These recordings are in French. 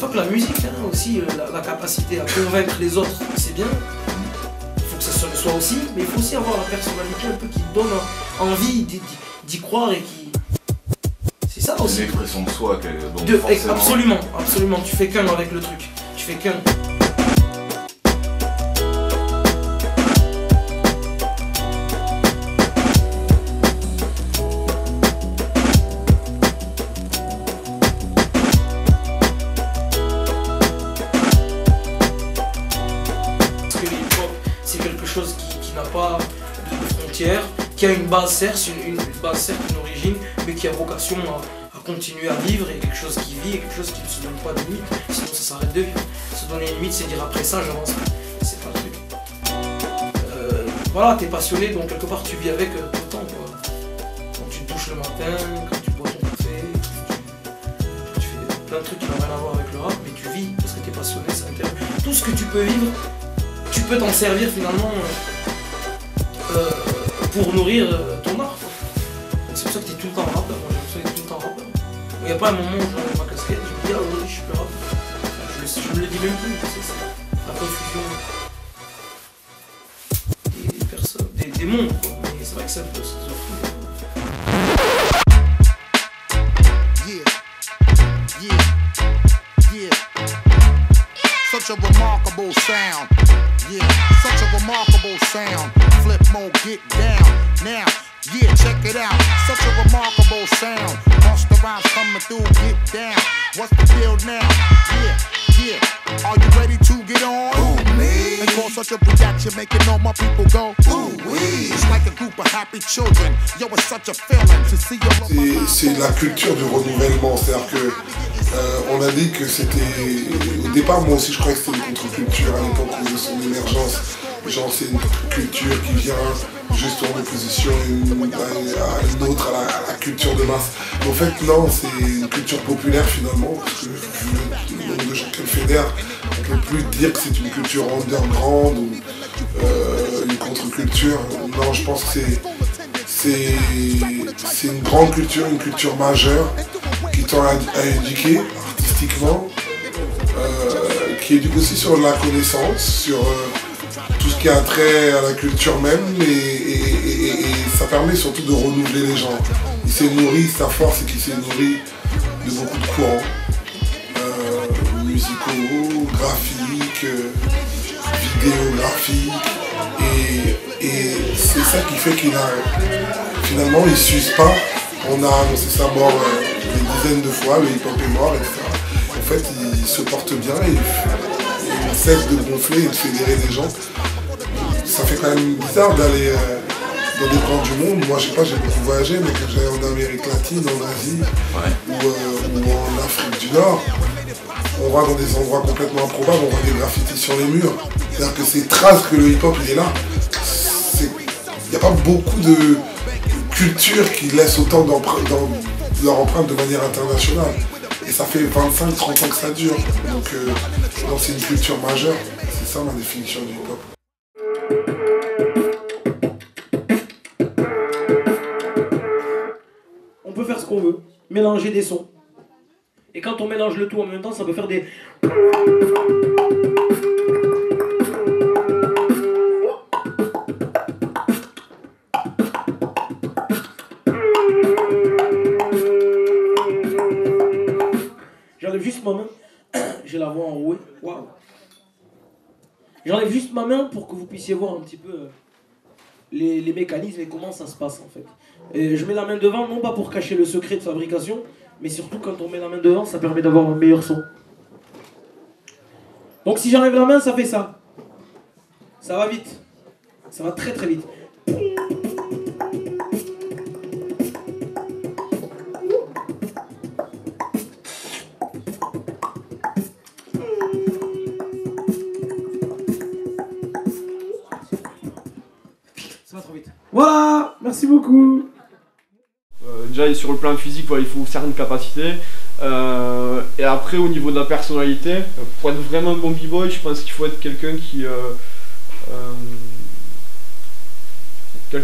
pas que la musique, hein, aussi, la capacité à convaincre les autres, c'est bien. Il faut que ça soit aussi, mais il faut aussi avoir la personnalité un peu qui te donne envie d'y croire et qui... C'est ça aussi. C'est l'expression de soi. Donc forcément... Absolument, absolument. Tu fais qu'un avec le truc. Tu fais qu'un. C'est quelque chose qui n'a pas de frontières, qui a une base certes, une origine, mais qui a vocation à continuer à vivre, et quelque chose qui vit, et quelque chose qui ne se donne pas de limite, sinon ça s'arrête de vivre. Se donner une limite, c'est dire après ça j'avance pas, c'est pas le truc. Voilà, t'es passionné, donc quelque part tu vis avec tout le temps, quoi. Quand tu te douches le matin, quand tu bois ton café, quand tu fais plein de trucs qui n'ont rien à voir avec le rap, mais tu vis parce que t'es passionné, ça intéresse. Tout ce que tu peux vivre, tu peux t'en servir finalement pour nourrir ton art. C'est pour ça que tu es tout le temps rappeur. Moi j'ai l'impression que tu es tout le temps rappeur. Il n'y a pas un moment où j'enlève ma casquette, je me dis ah aujourd'hui je suis plus rappeur. Je me le dis même plus, c'est ça. La confusion des personnes, des mondes quoi. Mais c'est vrai que ça se fout. Such a remarkable sound. Yeah, such a remarkable sound. Flip mode, get down. Now, yeah, check it out. Such a remarkable sound. Monster rhymes coming through, get down. What's the deal now? Yeah. Are you ready to get on? Ooh, me. And cause such a reaction, making all my people go, ooh, wee. It's like a group of happy children. Yo, it's such a feeling to see your... C'est la culture du renouvellement, c'est-à-dire que on a dit que c'était... Au départ, moi aussi, je croyais que c'était une contre-culture à l'époque de son émergence. Genre, c'est une culture qui vient juste en opposition à une autre, à la culture de masse. En fait, non, c'est une culture populaire finalement, parce que vu le nombre de gens qu'elle fédère, on ne peut plus dire que c'est une culture underground ou une contre-culture. Non, je pense que c'est une grande culture, une culture majeure, qui tend à éduquer artistiquement, qui éduque aussi sur la connaissance, sur tout ce qui a trait à la culture même, et ça permet surtout de renouveler les gens. Il s'est nourri, sa force c'est qu'il s'est nourri de beaucoup de courants musicaux, graphiques, vidéographiques, et c'est ça qui fait qu'il a finalement il s'use pas. On a annoncé sa mort des dizaines de fois, le hip-hop est mort, etc. En fait, il se porte bien et il cesse de gonfler et de fédérer des gens. Ça fait quand même bizarre d'aller dans des coins du monde. Moi, je sais pas, j'ai beaucoup voyagé, mais quand j'allais en Amérique latine, en Asie, ou en Afrique du Nord, on va dans des endroits complètement improbables, on voit des graffitis sur les murs. C'est-à-dire que ces traces que le hip-hop il est là, il n'y a pas beaucoup de culture qui laisse autant leur empreinte de manière internationale. Et ça fait 25-30 ans que ça dure. Donc c'est une culture majeure. C'est ça ma définition du hip-hop. On peut faire ce qu'on veut, mélanger des sons. Et quand on mélange le tout en même temps, ça peut faire des... J'enlève juste ma main. J'ai la voix enrouée. Waouh. J'enlève juste ma main pour que vous puissiez voir un petit peu les mécanismes et comment ça se passe en fait. Et je mets la main devant, non pas pour cacher le secret de fabrication, mais surtout quand on met la main devant, ça permet d'avoir un meilleur son. Donc si j'enlève la main, ça fait ça. Ça va vite. Ça va très très vite. Ça va trop vite. Voilà, merci beaucoup. Déjà sur le plan physique, il faut certaines capacités. Et après au niveau de la personnalité, pour être vraiment un bon b-boy, je pense qu'il faut être quelqu'un qui... ça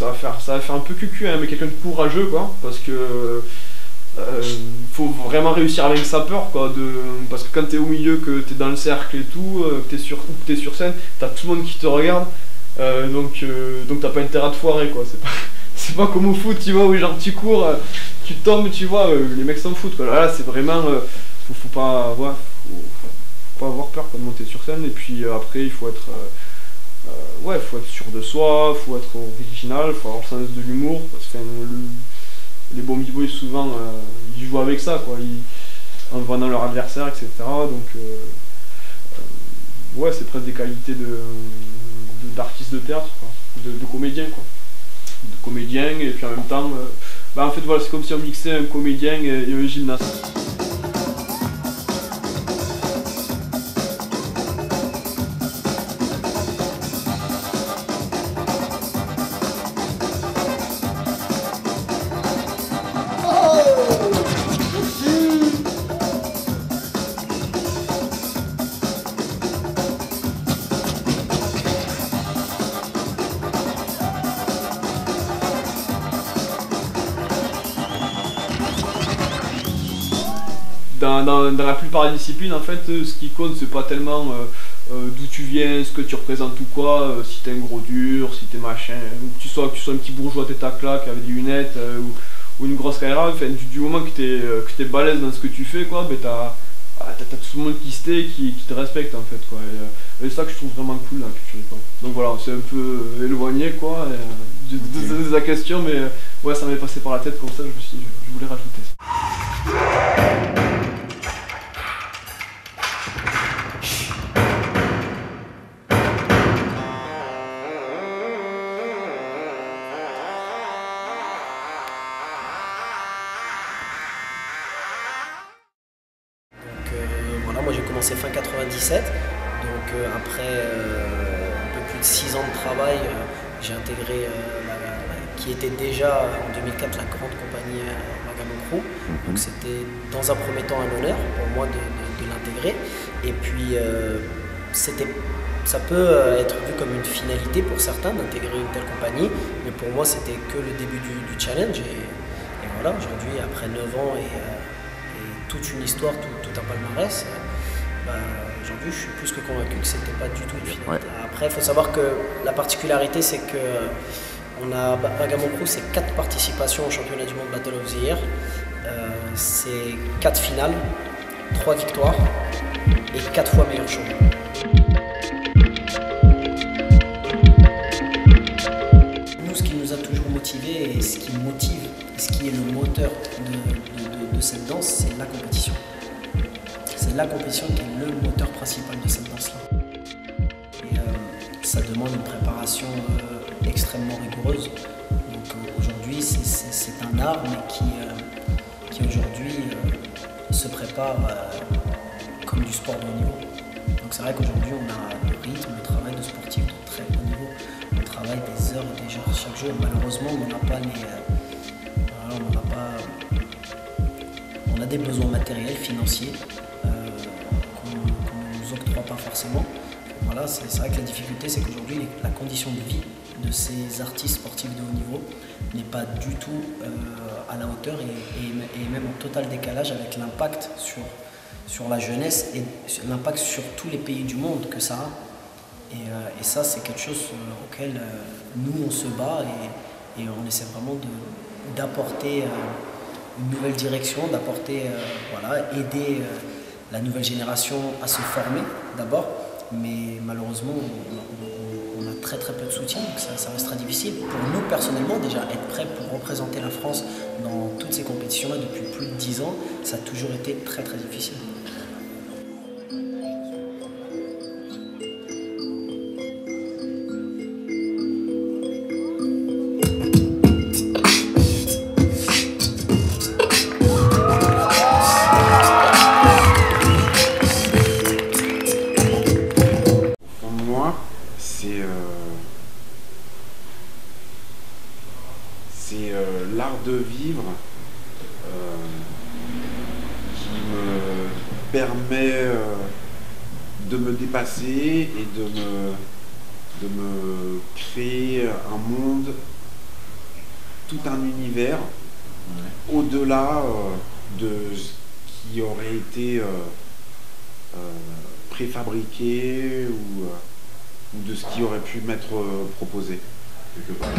va faire un peu cucu, hein, mais quelqu'un de courageux quoi, parce que faut vraiment réussir à vaincre sa peur, quoi, parce que quand t'es au milieu, que t'es dans le cercle et tout, que t'es sur scène, t'as tout le monde qui te regarde, donc t'as pas intérêt à te foirer, quoi. C'est pas comme au foot, tu vois, où genre tu cours, tu tombes, tu vois, les mecs s'en foutent, quoi. Là c'est vraiment, faut pas avoir peur, quoi, de monter sur scène. Et puis après il faut être faut être sûr de soi, faut être original, faut avoir le sens de l'humour, parce que les bons b-boys souvent ils jouent avec ça, quoi, en vendant leur adversaire, etc. Donc c'est presque des qualités d'artiste de théâtre, quoi, de comédien, quoi. De comédien, et puis en même temps en fait voilà, c'est comme si on mixait un comédien et un gymnaste. Dans la plupart des disciplines, en fait, ce qui compte, c'est pas tellement d'où tu viens, ce que tu représentes ou quoi, si t'es un gros dur, si t'es machin, que tu sois un petit bourgeois tête à claque avec des lunettes ou une grosse carrière, enfin, du moment que t'es balèze dans ce que tu fais, quoi, t'as tout le monde qui te respecte, en fait, quoi. Et c'est ça que je trouve vraiment cool dans la culture hip-hop. Donc voilà, c'est un peu éloigné, quoi, de la question, mais ouais, ça m'est passé par la tête comme ça, je voulais rajouter ça. Moi j'ai commencé fin 97, donc après un peu plus de 6 ans de travail, j'ai intégré qui était déjà en 2004 la grande compagnie Wagamon Crew. Donc c'était dans un premier temps un honneur pour moi de l'intégrer. Et puis ça peut être vu comme une finalité pour certains d'intégrer une telle compagnie, mais pour moi c'était que le début du challenge. Et voilà, aujourd'hui après 9 ans et toute une histoire, tout un palmarès, aujourd'hui je suis plus que convaincu que c'était pas du tout une finalité. Ouais. Après il faut savoir que la particularité c'est que Wagamon Crew, c'est 4 participations au championnat du monde Battle of the Year, c'est 4 finales, 3 victoires et 4 fois meilleur champion. Nous, ce qui nous a toujours motivés et ce qui motive, ce qui est le moteur de cette danse, c'est la compétition. C'est la compétition qui est le moteur principal de cette danse-là. Et ça demande une préparation extrêmement rigoureuse. Donc aujourd'hui, c'est un art, mais qui aujourd'hui se prépare comme du sport de haut niveau. Donc c'est vrai qu'aujourd'hui, on a le rythme, le travail de sportif de très haut niveau. On travaille des heures et des heures chaque jour. Malheureusement, on n'a pas on a des besoins matériels, financiers, qu'on ne nous octroie pas forcément. Voilà, c'est vrai que la difficulté, c'est qu'aujourd'hui, la condition de vie de ces artistes sportifs de haut niveau n'est pas du tout à la hauteur et même en total décalage avec l'impact sur la jeunesse et l'impact sur tous les pays du monde que ça a. Et ça, c'est quelque chose auquel nous, on se bat et on essaie vraiment d'apporter une nouvelle direction, d'apporter, aider la nouvelle génération à se former d'abord. Mais malheureusement, on a très peu de soutien, donc ça reste très difficile. Pour nous, personnellement, déjà, être prêt pour représenter la France dans toutes ces compétitions-là depuis plus de 10 ans, ça a toujours été très difficile. C'est l'art de vivre qui me permet de me dépasser et de me créer un monde, tout un univers au-delà de ce qui aurait été préfabriqué ou de ce qui aurait pu m'être proposé quelque part.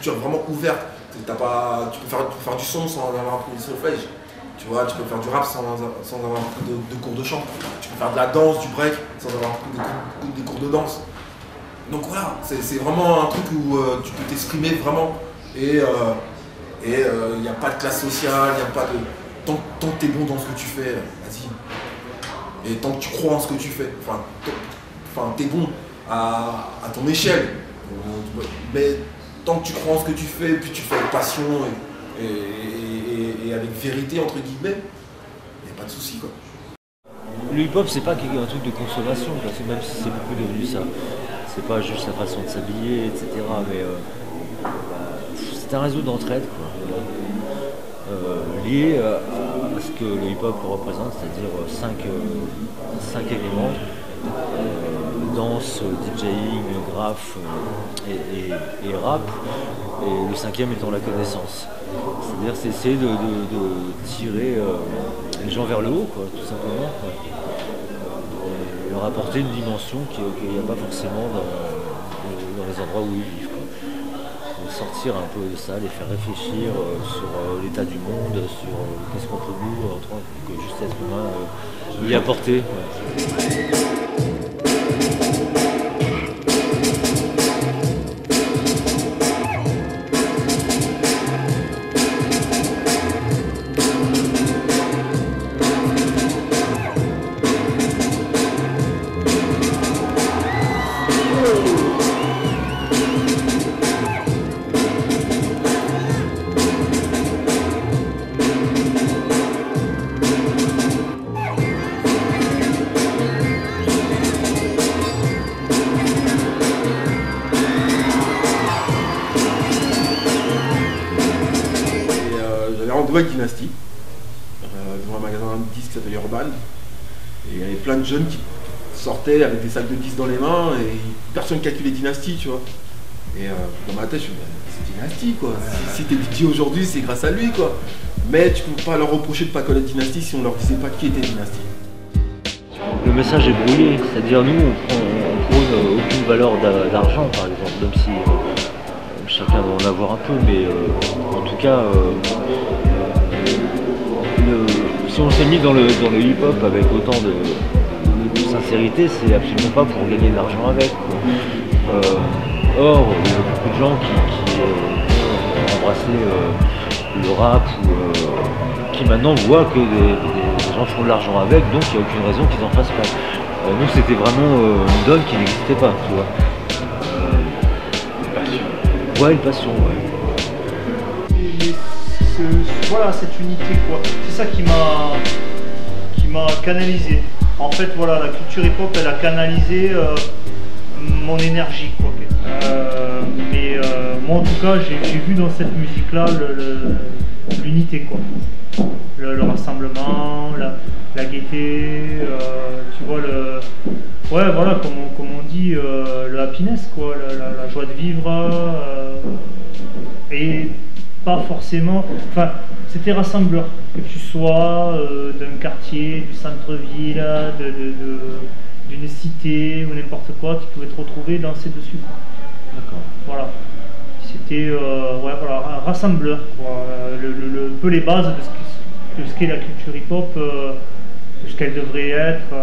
Vraiment ouverte, tu peux faire du son sans avoir un solfège, tu vois, tu peux faire du rap sans avoir de cours de chant, tu peux faire de la danse, du break sans avoir des cours de danse. Donc voilà, c'est vraiment un truc où tu peux t'exprimer vraiment et il n'y a pas de classe sociale, il n'y a pas de... Tant que tu es bon dans ce que tu fais, vas-y. Et tant que tu crois en ce que tu fais, enfin tu es bon à ton échelle. Mais tant que tu crois en ce que tu fais, puis tu fais avec passion et avec vérité, entre guillemets, il n'y a pas de souci, quoi. Le hip-hop, c'est pas un truc de consommation, parce que même si c'est beaucoup devenu ça, c'est pas juste la façon de s'habiller, etc. Mais c'est un réseau d'entraide, quoi. Lié à ce que le hip-hop représente, c'est-à-dire 5 éléments. Danse, DJing, graphe et rap, et le 5e étant la connaissance. C'est-à-dire c'est essayer de tirer les gens vers le haut, quoi, tout simplement, quoi. Et leur apporter une dimension qu'il n'y a pas forcément dans les endroits où ils vivent, quoi. Donc sortir un peu de ça, les faire réfléchir sur l'état du monde, sur qu'est-ce qu'on peut nous, en tant que juste être humain, y apporter. Ouais. Dynasty, devant un magasin de disques qui s'appelait Urban, et il y avait plein de jeunes qui sortaient avec des sacs de disques dans les mains et personne ne calculait Dynasty, tu vois. Et dans ma tête je me dis, c'est Dynasty, quoi. Si t'es DJ aujourd'hui, c'est grâce à lui, quoi. Mais tu peux pas leur reprocher de pas connaître Dynasty si on leur disait pas qui était Dynasty. Le message est brouillé, c'est-à-dire nous on prône aucune valeur d'argent, par exemple, même si chacun va en avoir un peu, mais en tout cas si on s'est mis dans le hip-hop avec autant de sincérité, c'est absolument pas pour gagner de l'argent avec, quoi. Or, il y a beaucoup de gens qui ont embrassé le rap ou qui maintenant voient que des gens font de l'argent avec, donc il n'y a aucune raison qu'ils en fassent pas. Nous, c'était vraiment une donne qui n'existait pas, tu vois. Ouais, une passion, ouais. Voilà, cette unité, quoi. C'est ça qui m'a canalisé. En fait, voilà, la culture hip-hop, elle a canalisé mon énergie, quoi. Mais moi, en tout cas, j'ai vu dans cette musique-là l'unité, quoi. Le rassemblement, la gaieté, tu vois, ouais, voilà, comme on dit, le happiness, quoi, la joie de vivre, et pas forcément, enfin, c'était rassembleur, que tu sois d'un quartier, du centre-ville, d'une cité ou n'importe quoi, tu pouvais te retrouver danser dessus, quoi. D'accord. Voilà. C'était ouais, voilà, un rassembleur, quoi. Un peu les bases de ce qu'est la culture hip-hop, de ce qu'elle devrait être.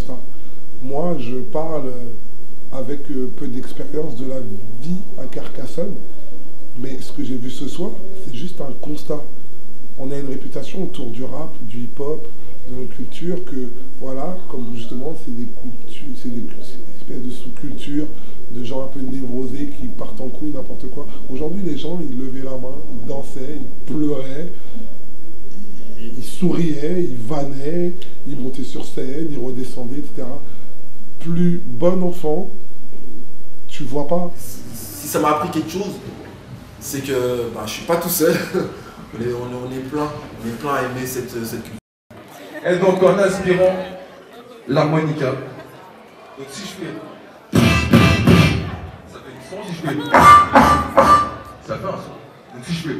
constat. Moi, je parle avec peu d'expérience de la vie à Carcassonne, mais ce que j'ai vu ce soir, c'est juste un constat. On a une réputation autour du rap, du hip-hop, de notre culture, que voilà, comme justement, c'est des espèces de sous-cultures, de gens un peu névrosés qui partent en couille, n'importe quoi. Aujourd'hui, les gens, ils levaient la main, ils dansaient, ils pleuraient, ils souriaient, ils vannaient, ils montaient sur scène, ils redescendaient, etc. Plus bon enfant, tu vois pas. Si ça m'a appris quelque chose, c'est que je suis pas tout seul. on est plein à aimer cette culture. Et donc en inspirant l'harmonica. Donc si je fais, ça fait du son. Si je fais, ça fait un son. Donc si je fais,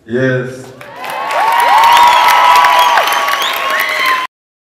yes.